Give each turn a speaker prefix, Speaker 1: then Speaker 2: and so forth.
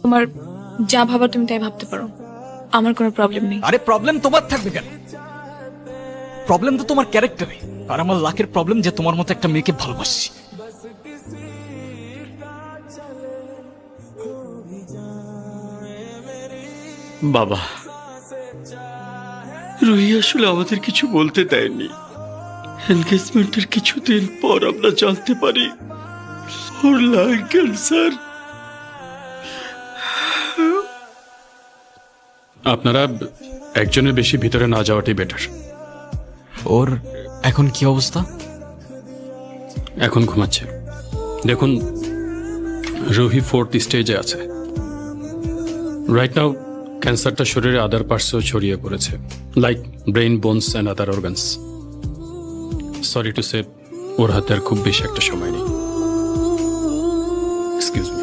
Speaker 1: তোমার যা ভাবার তুমি তাই ভাবতে পারো, আমার কোনো প্রবলেম নেই।
Speaker 2: আরে প্রবলেম তোমার থাকবে কেন? প্রবলেম তো তোমার ক্যারেক্টারে। আর আমার লাখের প্রবলেম যে তোমার মতো একটা মেয়েকে ভালোবাসি।
Speaker 3: বাবা, রুহি আসলে আমাদের কিছু বলতে দেয়নি। এনগেজমেন্টের কিছুদিন পর আমরা জানতে পারি ওর লাং ক্যান্সার। আপনারা একজনের বেশি ভিতরে না যাওয়াটাই বেটার।
Speaker 2: ওর এখন কি অবস্থা?
Speaker 3: এখন ঘুমাচ্ছে। দেখুন, রুহি 4th স্টেজে আছে। রাইট নাও ক্যান্সারটা শরীরে আদার পার্টসেও ছড়িয়ে পড়েছে, like brain, bones and other organs. Sorry to say, ওর হাতে আর খুব বেশি একটা সময় নেই। Excuse me.